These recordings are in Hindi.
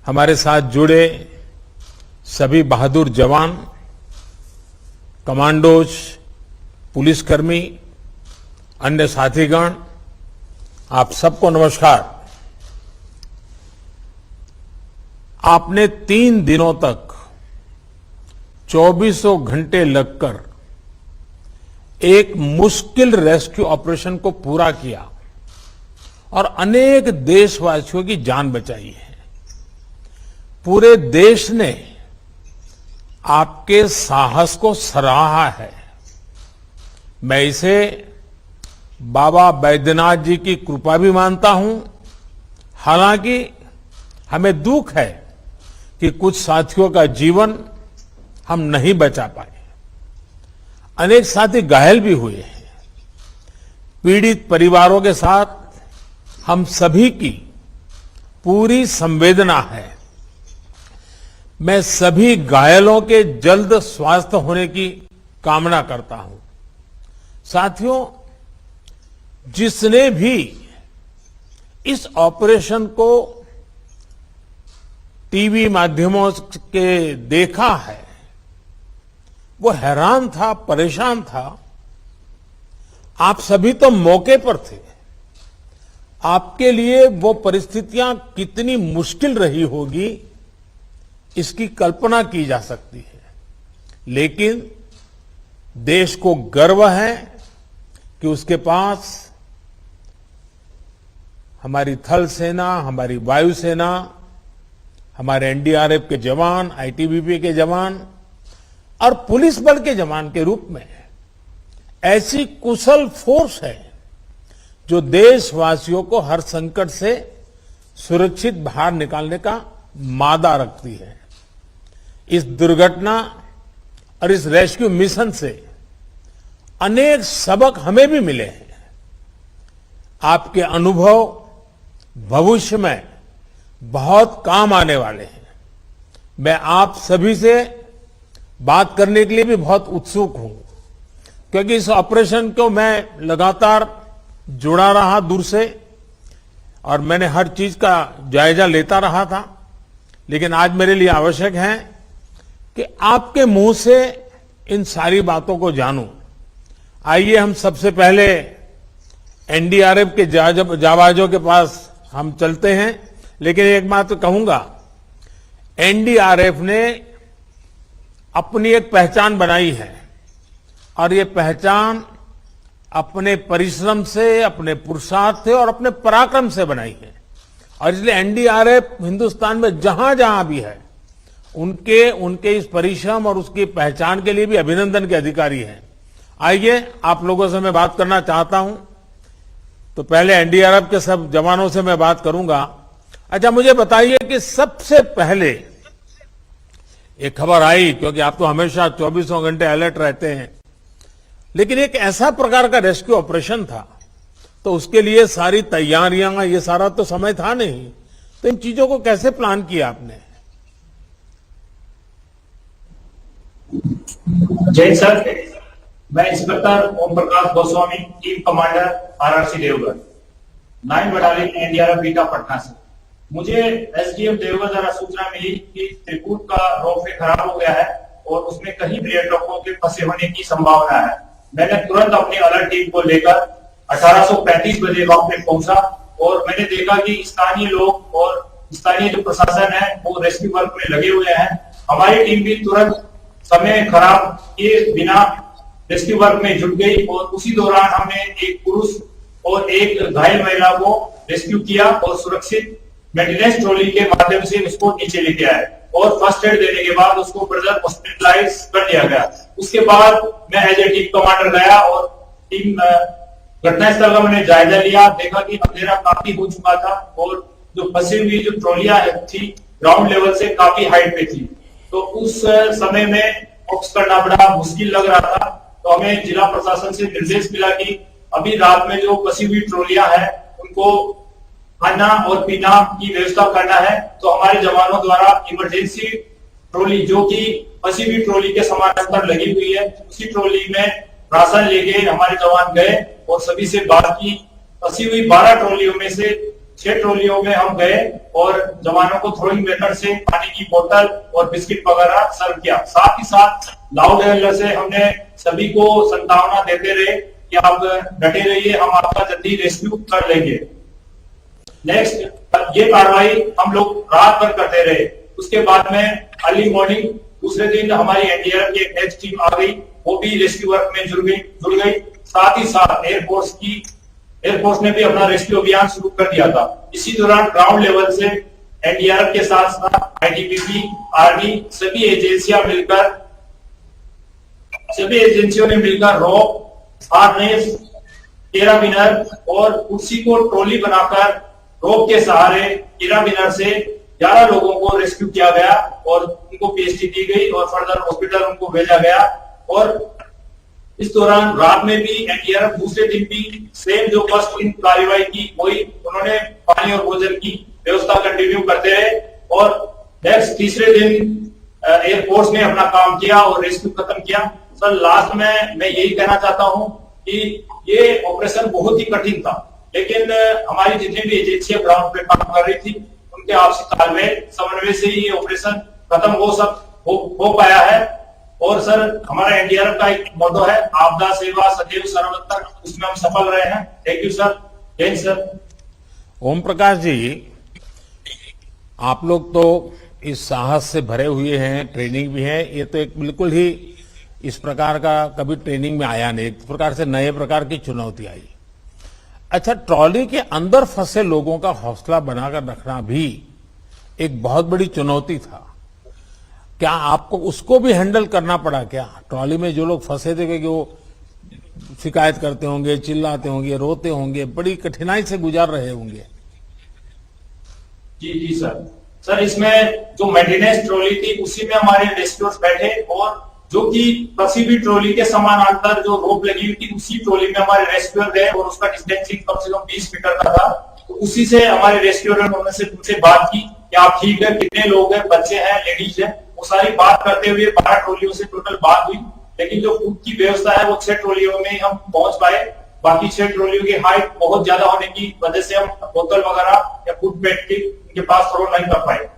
हमारे साथ जुड़े सभी बहादुर जवान, कमांडोज, पुलिसकर्मी, अन्य साथीगण, आप सबको नमस्कार। आपने 3 दिनों तक 24 घंटे लगकर एक मुश्किल रेस्क्यू ऑपरेशन को पूरा किया और अनेक देशवासियों की जान बचाई है। पूरे देश ने आपके साहस को सराहा है। मैं इसे बाबा बैद्यनाथ जी की कृपा भी मानता हूं। हालांकि हमें दुख है कि कुछ साथियों का जीवन हम नहीं बचा पाए। अनेक साथी घायल भी हुए हैं। पीड़ित परिवारों के साथ हम सभी की पूरी संवेदना है। मैं सभी घायलों के जल्द स्वस्थ होने की कामना करता हूं। साथियों, जिसने भी इस ऑपरेशन को टीवी माध्यमों के देखा है, वो हैरान था, परेशान था। आप सभी तो मौके पर थे। आपके लिए वो परिस्थितियां कितनी मुश्किल रही होगी, इसकी कल्पना की जा सकती है। लेकिन देश को गर्व है कि उसके पास हमारी थल सेना, हमारी वायुसेना, हमारे एनडीआरएफ के जवान, आईटीबीपी के जवान और पुलिस बल के जवान के रूप में ऐसी कुशल फोर्स है जो देशवासियों को हर संकट से सुरक्षित बाहर निकालने का मादा रखती है। इस दुर्घटना और इस रेस्क्यू मिशन से अनेक सबक हमें भी मिले हैं। आपके अनुभव भविष्य में बहुत काम आने वाले हैं। मैं आप सभी से बात करने के लिए भी बहुत उत्सुक हूं, क्योंकि इस ऑपरेशन को मैं लगातार जुड़ा रहा दूर से और मैंने हर चीज का जायजा लेता रहा था। लेकिन आज मेरे लिए आवश्यक है कि आपके मुंह से इन सारी बातों को जानूं। आइए हम सबसे पहले एनडीआरएफ के जाबाजों के पास हम चलते हैं। लेकिन एक बात तो कहूंगा, एनडीआरएफ ने अपनी एक पहचान बनाई है और ये पहचान अपने परिश्रम से, अपने पुरुषार्थ से और अपने पराक्रम से बनाई है। और इसलिए एनडीआरएफ हिंदुस्तान में जहां जहां भी है, उनके इस परिश्रम और उसकी पहचान के लिए भी अभिनंदन के अधिकारी हैं। आइए, आप लोगों से मैं बात करना चाहता हूं। तो पहले एनडीआरएफ के सब जवानों से मैं बात करूंगा। अच्छा, मुझे बताइए कि सबसे पहले एक खबर आई, क्योंकि आप तो हमेशा 24 घंटे अलर्ट रहते हैं, लेकिन एक ऐसा प्रकार का रेस्क्यू ऑपरेशन था, तो उसके लिए सारी तैयारियां, ये सारा तो समय था नहीं। तो इन चीजों को कैसे प्लान किया आपने? जय सर, मैं inspector Om Prakash Goswami, team commander RRC Deogarh, 9 battalion NDRF Bihta Patna से। मुझे एसडीएम देवगढ़ द्वारा सूचना मिली कि त्रिकूट का रोपवे खराब हो गया है और उसमें कहीं पर्यटकों के फंसे होने की संभावना है। मैंने तुरंत अपनी अलर्ट टीम को लेकर 1835 बजे वहां पे पहुंचा और मैंने देखा कि स्थानीय लोग और स्थानीय जो प्रशासन है वो रेस्क्यू वर्क में लगे हुए हैं। हमारी टीम भी तुरंत समय खराब किए बिना रेस्क्यू वर्क में जुट गई और उसी दौरान हमने एक पुरुष और एक घायल महिला को रेस्क्यू किया और सुरक्षित मेंटेनेंस ट्रॉली के माध्यम से उसको नीचे लेके आए और फर्स्ट एड देने के बाद उसको फर्दर हॉस्पिटलाइज कर दिया गया। उसके बाद मैं एज ए टीम कमांडर गया और टीम घटनास्थल का मैंने जायजा लिया। देखा कि अंधेरा काफी हो चुका था और जो फंसी हुई जो ट्रॉलियां थी ग्राउंड लेवल से काफी हाइट पे थी, तो उस समय में ऑप्स करना बड़ा मुश्किल लग रहा था। तो हमें जिला प्रशासन से निर्देश मिला कि अभी रात में जो फंसी हुई ट्रॉलियां हैं उनको खाना और पीना की व्यवस्था करना है। तो हमारे जवानों द्वारा इमरजेंसी ट्रॉली, जो कि फंसी हुई ट्रॉली के समानांतर लगी हुई है, उसी ट्रॉली में राशन लेके हमारे जवान गए और सभी से बात की। फंसी हुई 12 ट्रॉलियों में से 6 ट्रॉलियों में हम गए और जवानों को थ्रोइंग मेथड से पानी की बोतल और बिस्किट वगैरह सर्व किया। साथ ही साथ लाउड एलर्ट से हमने सभी को संतावना देते रहे कि आप डटे रहिए, हम आपका जल्दी रेस्क्यू कर लेंगे। नेक्स्ट ये कार्रवाई हम लोग रात भर करते रहे। उसके बाद में अर्ली मॉर्निंग दूसरे दिन हमारी एनडीआरएफ की एक नेक्स्ट टीम आ गई, वो भी रेस्क्यू वर्क में जुड़ गई। साथ ही साथ एयरफोर्स ने भी अपना रेस्क्यू अभियान शुरू कर दिया था। इसी दौरान ग्राउंड लेवल से एनडीआरएफ के साथ साथ आईटीबीपी, आर्मी सभी एजेंसियों ने मिलकर रॉप, हार्नेस, कैराबिनर और उसी को ट्रॉली बनाकर रोप के सहारे कैराबिनर से 11 लोगों को रेस्क्यू किया गया और उनको पीएचडी दी गई और फर्दर हॉस्पिटल उनको भेजा गया। और इस दौरान रात में भी एनडीआरएफ दूसरे दिन भी सेम जो फर्स्ट दिन कार्रवाई की वही उन्होंने पानी और भोजन की व्यवस्था कंटिन्यू करते रहे। और नेक्स्ट तीसरे दिन एयरफोर्स ने अपना काम किया और रेस्क्यू खत्म किया। सर लास्ट में मैं यही कहना चाहता हूं कि ये ऑपरेशन बहुत ही कठिन था, लेकिन हमारी जितनी भी एजेंसियां ग्राउंड पे काम कर रही थी उनके आपसी तालमेल समन्वय से ही ये ऑपरेशन खत्म हो पाया है। और सर हमारा एनडीआरएफ का एक मोटो है, आपदा सेवा सदैव सर्वत्र, उसमें हम सफल रहे हैं। Thank you sir. जय हिंद सर। ओम प्रकाश जी, आप लोग तो इस साहस से भरे हुए हैं, ट्रेनिंग भी है, ये तो एक बिल्कुल ही इस प्रकार का कभी ट्रेनिंग में आया नहीं, एक प्रकार से नए प्रकार की चुनौती आई। अच्छा, ट्रॉली के अंदर फंसे लोगों का हौसला बनाकर रखना भी एक बहुत बड़ी चुनौती था। क्या आपको उसको भी हैंडल करना पड़ा क्या? ट्रॉली में जो लोग फंसे थे कि वो शिकायत करते होंगे, चिल्लाते होंगे, रोते होंगे, बड़ी कठिनाई से गुजार रहे होंगे। जी जी सर इसमें जो मेंटेनेंस ट्रॉली थी उसी में हमारे रेस्क्यूअर्स बैठे और जो कि किसी भी ट्रॉली के समानांतर जो रोप लगी हुई थी उसी ट्रॉली में हमारे रेस्क्यूअर गए और उसका डिस्टेंसिंग कम से कम 20 मीटर का था। तो उसी से हमारे रेस्क्यूअर ने उनसे बात की कि आप ठीक है, कितने लोग हैं, बच्चे हैं, लेडीज हैं, वो सारी बात करते हुए 12 ट्रॉलियों से टोटल बात हुई। लेकिन जो फूड की व्यवस्था है वो 6 ट्रॉलियों में हम पहुंच पाए। बाकी 6 ट्रॉलियों की हाइट बहुत ज्यादा होने की वजह से हम बोतल वगैरह या फूड पैक के उनके पास थ्रो नहीं कर पाए।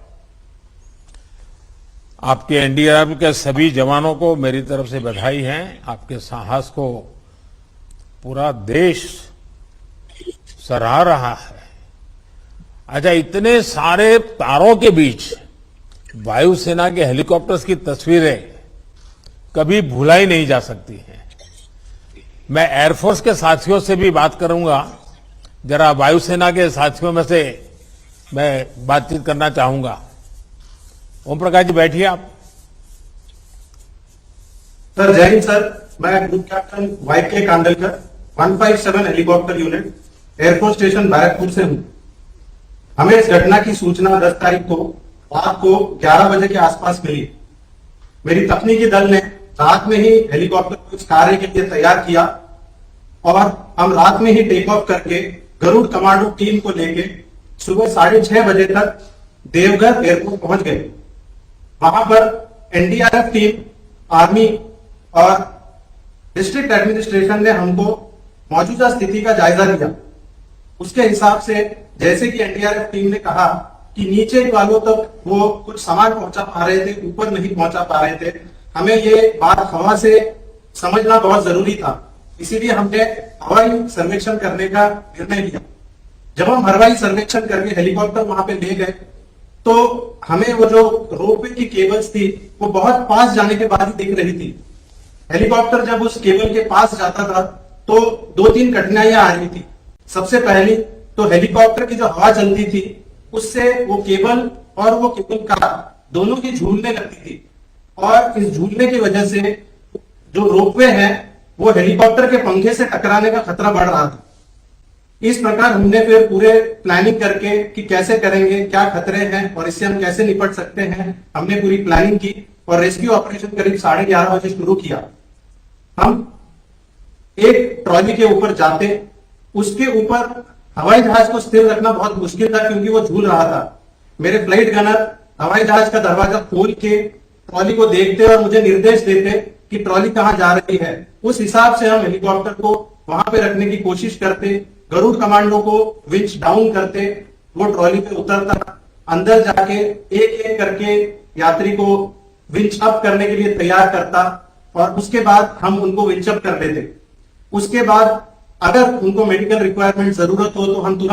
आपके एनडीआरएफ के सभी जवानों को मेरी तरफ से बधाई है। आपके साहस को पूरा देश सराह रहा है। अच्छा, इतने सारे तारों के बीच वायुसेना के हेलीकॉप्टर्स की तस्वीरें कभी भुलाई नहीं जा सकती हैं। मैं एयरफोर्स के साथियों से भी बात करूंगा, जरा वायुसेना के साथियों में से मैं बातचीत करना चाहूंगा। ओम प्रकाश जी, बैठिए आप। सर जय हिंद सर, मैं group captain YK Kandalkar 157 helicopter unit air force station Barrackpore से हूं। हमें इस घटना की सूचना 10 तारीख को रात को 11 बजे के आसपास मिली। मेरी तकनीकी दल ने रात में ही हेलीकॉप्टर को इस कार्य के लिए तैयार किया और हम रात में ही टेक ऑफ करके गरुड़ कमांडो टीम को लेके सुबह 6:30 बजे तक देवघर एयरपोर्ट पहुंच गए। वहां पर एनडीआरएफ टीम, आर्मी और डिस्ट्रिक्ट एडमिनिस्ट्रेशन ने हमको मौजूदा स्थिति का जायजा लिया। उसके हिसाब से जैसे कि एनडीआरएफ टीम ने कहा कि नीचे वालों तक वो कुछ सामान पहुंचा पा रहे थे, ऊपर नहीं पहुंचा पा रहे थे। हमें ये बात हवा से समझना बहुत जरूरी था, इसीलिए हमने हवाई सर्वेक्षण करने का निर्णय लिया। जब हम हवाई सर्वेक्षण करके हेलीकॉप्टर वहां पे ले गए तो हमें वो जो रोपवे की केबल्स थी वो बहुत पास जाने के बाद ही दिख रही थी। हेलीकॉप्टर जब उस केबल के पास जाता था तो 2-3 कठिनाइयां आ रही थी। सबसे पहली तो हेलीकॉप्टर की जो हवा चलती थी उससे वो केबल और वो केबल कार दोनों की झूलने लगती थी और इस झूलने की वजह से जो रोपवे है वो हेलीकॉप्टर के पंखे से टकराने का खतरा बढ़ रहा था। इस प्रकार हमने फिर पूरे प्लानिंग करके कि कैसे करेंगे, क्या खतरे हैं और इससे हम कैसे निपट सकते हैं, हमने पूरी प्लानिंग की और रेस्क्यू ऑपरेशन करीब 11:30 बजे शुरू किया। हम एक ट्रॉली के ऊपर जाते, उसके ऊपर हवाई जहाज को स्थिर रखना बहुत मुश्किल था क्योंकि वो झूल रहा था। मेरे फ्लाइट गनर हवाई जहाज का दरवाजा खोल के ट्रॉली को देखते और मुझे निर्देश देते कि ट्रॉली कहां जा रही है। उस हिसाब से हम हेलीकॉप्टर को वहां पे रखने की कोशिश करते गरुड़ कमांडो को विंच डाउन करते, वो ट्रॉली पे उतरता, अंदर जाके एक एक करके यात्री को विंच अप करने के लिए तैयार करता और उसके बाद हम उनको विंच अप कर देते। उसके बाद अगर उनको मेडिकल रिक्वायरमेंट जरूरत हो तो हम तुरंत